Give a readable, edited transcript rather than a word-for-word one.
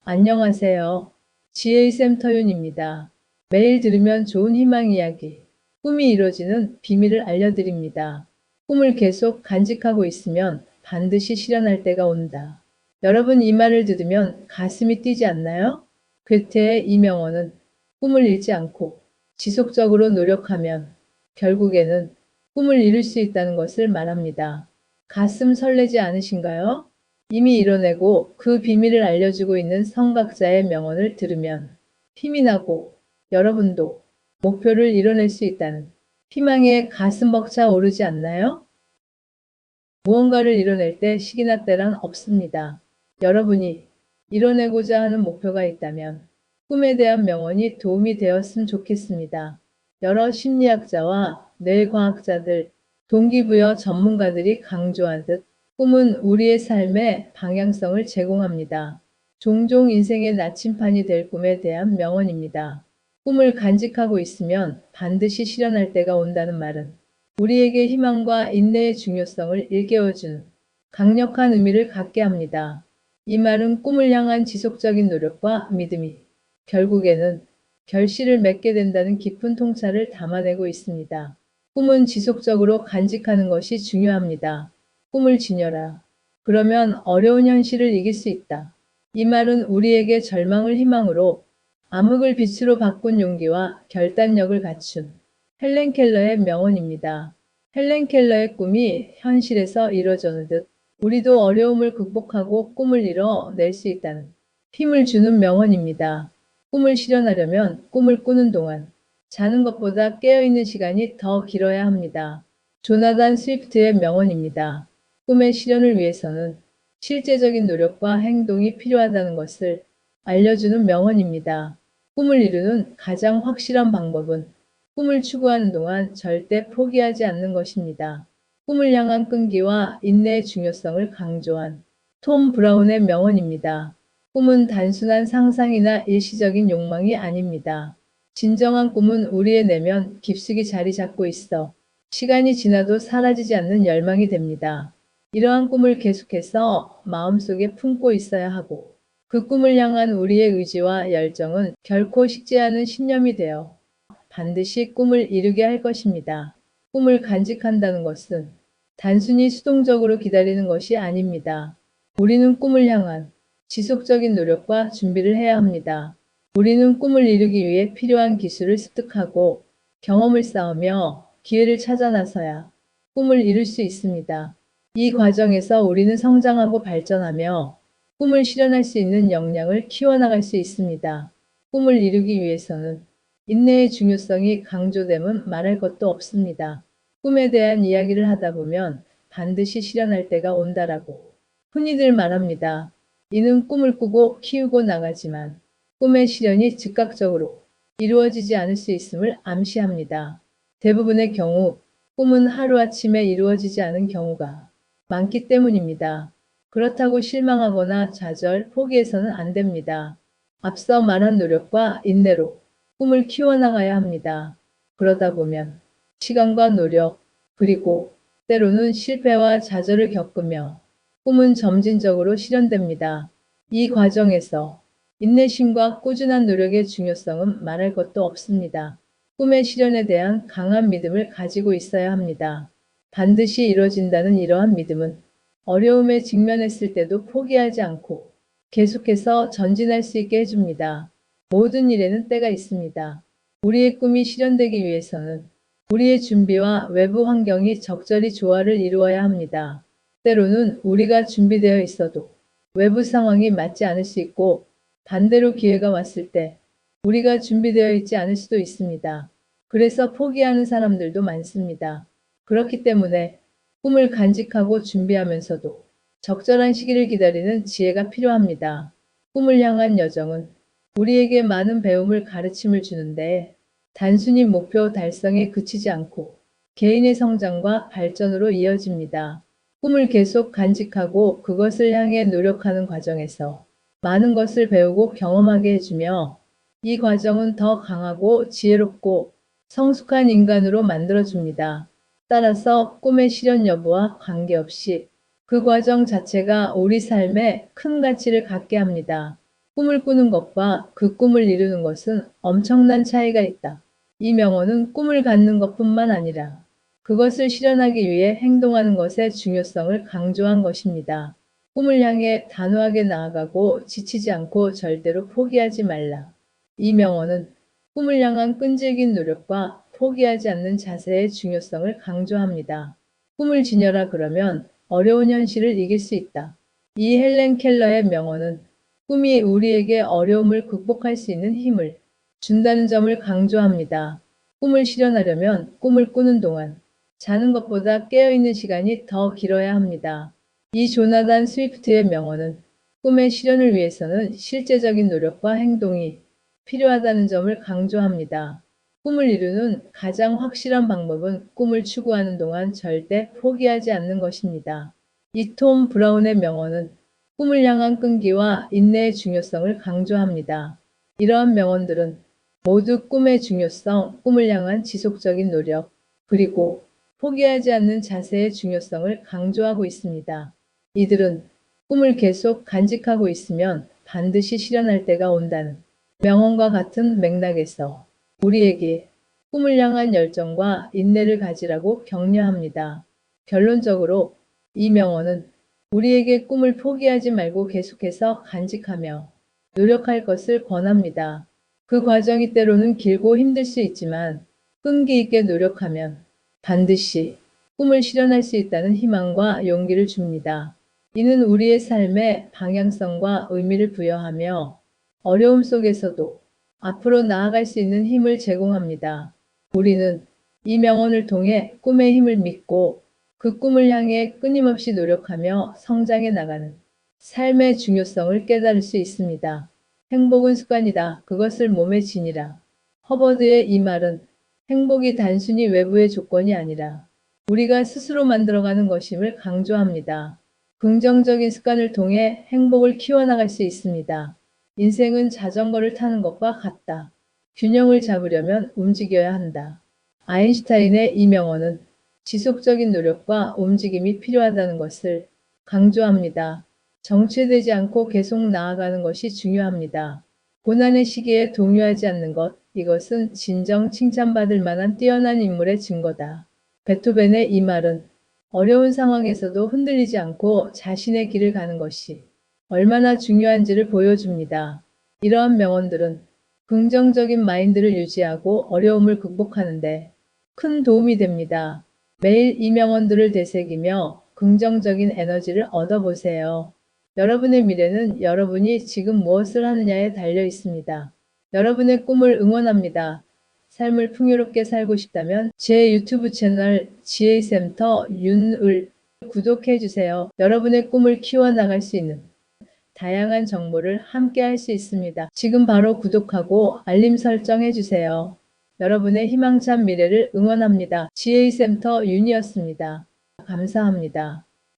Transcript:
안녕하세요. 지혜의 샘터윤입니다. 매일 들으면 좋은 희망 이야기, 꿈이 이루어지는 비밀을 알려드립니다. 꿈을 계속 간직하고 있으면 반드시 실현할 때가 온다. 여러분 이 말을 들으면 가슴이 뛰지 않나요? 괴테의 이 명언은 꿈을 잃지 않고 지속적으로 노력하면 결국에는 꿈을 이룰 수 있다는 것을 말합니다. 가슴 설레지 않으신가요? 이미 이뤄내고 그 비밀을 알려주고 있는 성각자의 명언을 들으면 힘이 나고 여러분도 목표를 이뤄낼 수 있다는 희망에 가슴 벅차 오르지 않나요? 무언가를 이뤄낼 때 시기나 때란 없습니다. 여러분이 이뤄내고자 하는 목표가 있다면 꿈에 대한 명언이 도움이 되었으면 좋겠습니다. 여러 심리학자와 뇌과학자들, 동기부여 전문가들이 강조하듯 꿈은 우리의 삶의 방향성을 제공합니다. 종종 인생의 나침판이 될 꿈에 대한 명언입니다. 꿈을 간직하고 있으면 반드시 실현할 때가 온다는 말은 우리에게 희망과 인내의 중요성을 일깨워주는 강력한 의미를 갖게 합니다. 이 말은 꿈을 향한 지속적인 노력과 믿음이 결국에는 결실을 맺게 된다는 깊은 통찰을 담아내고 있습니다. 꿈은 지속적으로 간직하는 것이 중요합니다. 꿈을 지녀라. 그러면 어려운 현실을 이길 수 있다. 이 말은 우리에게 절망을 희망으로, 암흑을 빛으로 바꾼 용기와 결단력을 갖춘 헬렌 켈러의 명언입니다. 헬렌 켈러의 꿈이 현실에서 이루어졌듯 우리도 어려움을 극복하고 꿈을 이뤄낼 수 있다는 힘을 주는 명언입니다. 꿈을 실현하려면 꿈을 꾸는 동안 자는 것보다 깨어있는 시간이 더 길어야 합니다. 조나단 스위프트의 명언입니다. 꿈의 실현을 위해서는 실제적인 노력과 행동이 필요하다는 것을 알려주는 명언입니다. 꿈을 이루는 가장 확실한 방법은 꿈을 추구하는 동안 절대 포기하지 않는 것입니다. 꿈을 향한 끈기와 인내의 중요성을 강조한 톰 브라운의 명언입니다. 꿈은 단순한 상상이나 일시적인 욕망이 아닙니다. 진정한 꿈은 우리의 내면 깊숙이 자리 잡고 있어 시간이 지나도 사라지지 않는 열망이 됩니다. 이러한 꿈을 계속해서 마음속에 품고 있어야 하고 그 꿈을 향한 우리의 의지와 열정은 결코 식지 않은 신념이 되어 반드시 꿈을 이루게 할 것입니다. 꿈을 간직한다는 것은 단순히 수동적으로 기다리는 것이 아닙니다. 우리는 꿈을 향한 지속적인 노력과 준비를 해야 합니다. 우리는 꿈을 이루기 위해 필요한 기술을 습득하고 경험을 쌓으며 기회를 찾아 나서야 꿈을 이룰 수 있습니다. 이 과정에서 우리는 성장하고 발전하며 꿈을 실현할 수 있는 역량을 키워나갈 수 있습니다. 꿈을 이루기 위해서는 인내의 중요성이 강조됨은 말할 것도 없습니다. 꿈에 대한 이야기를 하다 보면 반드시 실현할 때가 온다라고 흔히들 말합니다. 이는 꿈을 꾸고 키우고 나가지만 꿈의 실현이 즉각적으로 이루어지지 않을 수 있음을 암시합니다. 대부분의 경우 꿈은 하루아침에 이루어지지 않은 경우가 많기 때문입니다. 그렇다고 실망하거나 좌절, 포기해서는 안 됩니다. 앞서 말한 노력과 인내로 꿈을 키워나가야 합니다. 그러다 보면 시간과 노력, 그리고 때로는 실패와 좌절을 겪으며 꿈은 점진적으로 실현됩니다. 이 과정에서 인내심과 꾸준한 노력의 중요성은 말할 것도 없습니다. 꿈의 실현에 대한 강한 믿음을 가지고 있어야 합니다. 반드시 이루어진다는 이러한 믿음은 어려움에 직면했을 때도 포기하지 않고 계속해서 전진할 수 있게 해줍니다. 모든 일에는 때가 있습니다. 우리의 꿈이 실현되기 위해서는 우리의 준비와 외부 환경이 적절히 조화를 이루어야 합니다. 때로는 우리가 준비되어 있어도 외부 상황이 맞지 않을 수 있고 반대로 기회가 왔을 때 우리가 준비되어 있지 않을 수도 있습니다. 그래서 포기하는 사람들도 많습니다. 그렇기 때문에 꿈을 간직하고 준비하면서도 적절한 시기를 기다리는 지혜가 필요합니다. 꿈을 향한 여정은 우리에게 많은 배움을 가르침을 주는데 단순히 목표 달성에 그치지 않고 개인의 성장과 발전으로 이어집니다. 꿈을 계속 간직하고 그것을 향해 노력하는 과정에서 많은 것을 배우고 경험하게 해주며 이 과정은 더 강하고 지혜롭고 성숙한 인간으로 만들어줍니다. 따라서 꿈의 실현 여부와 관계없이 그 과정 자체가 우리 삶에 큰 가치를 갖게 합니다. 꿈을 꾸는 것과 그 꿈을 이루는 것은 엄청난 차이가 있다. 이 명언은 꿈을 갖는 것뿐만 아니라 그것을 실현하기 위해 행동하는 것의 중요성을 강조한 것입니다. 꿈을 향해 단호하게 나아가고 지치지 않고 절대로 포기하지 말라. 이 명언은 꿈을 향한 끈질긴 노력과 포기하지 않는 자세의 중요성을 강조합니다. 꿈을 지녀라 그러면 어려운 현실을 이길 수 있다. 이 헬렌 켈러의 명언은 꿈이 우리에게 어려움을 극복할 수 있는 힘을 준다는 점을 강조합니다. 꿈을 실현하려면 꿈을 꾸는 동안 자는 것보다 깨어있는 시간이 더 길어야 합니다. 이 조나단 스위프트의 명언은 꿈의 실현을 위해서는 실제적인 노력과 행동이 필요하다는 점을 강조합니다. 꿈을 이루는 가장 확실한 방법은 꿈을 추구하는 동안 절대 포기하지 않는 것입니다. 이 톰 브라운의 명언은 꿈을 향한 끈기와 인내의 중요성을 강조합니다. 이러한 명언들은 모두 꿈의 중요성, 꿈을 향한 지속적인 노력, 그리고 포기하지 않는 자세의 중요성을 강조하고 있습니다. 이들은 꿈을 계속 간직하고 있으면 반드시 실현할 때가 온다는 명언과 같은 맥락에서 우리에게 꿈을 향한 열정과 인내를 가지라고 격려합니다. 결론적으로 이 명언은 우리에게 꿈을 포기하지 말고 계속해서 간직하며 노력할 것을 권합니다. 그 과정이 때로는 길고 힘들 수 있지만 끈기 있게 노력하면 반드시 꿈을 실현할 수 있다는 희망과 용기를 줍니다. 이는 우리의 삶에 방향성과 의미를 부여하며 어려움 속에서도 앞으로 나아갈 수 있는 힘을 제공합니다. 우리는 이 명언을 통해 꿈의 힘을 믿고 그 꿈을 향해 끊임없이 노력하며 성장해 나가는 삶의 중요성을 깨달을 수 있습니다. 행복은 습관이다. 그것을 몸에 지니라. 허버드의 이 말은 행복이 단순히 외부의 조건이 아니라 우리가 스스로 만들어가는 것임을 강조합니다. 긍정적인 습관을 통해 행복을 키워나갈 수 있습니다. 인생은 자전거를 타는 것과 같다. 균형을 잡으려면 움직여야 한다. 아인슈타인의 이 명언은 지속적인 노력과 움직임이 필요하다는 것을 강조합니다. 정체되지 않고 계속 나아가는 것이 중요합니다. 고난의 시기에 동요하지 않는 것, 이것은 진정 칭찬받을 만한 뛰어난 인물의 증거다. 베토벤의 이 말은 어려운 상황에서도 흔들리지 않고 자신의 길을 가는 것이 얼마나 중요한지를 보여줍니다. 이러한 명언들은 긍정적인 마인드를 유지하고 어려움을 극복하는데 큰 도움이 됩니다. 매일 이 명언들을 되새기며 긍정적인 에너지를 얻어보세요. 여러분의 미래는 여러분이 지금 무엇을 하느냐에 달려 있습니다. 여러분의 꿈을 응원합니다. 삶을 풍요롭게 살고 싶다면 제 유튜브 채널 지혜센터 윤을 구독해주세요. 여러분의 꿈을 키워나갈 수 있는 다양한 정보를 함께 할 수 있습니다. 지금 바로 구독하고 알림 설정해주세요. 여러분의 희망찬 미래를 응원합니다. 지혜센터 윤이었습니다. 감사합니다.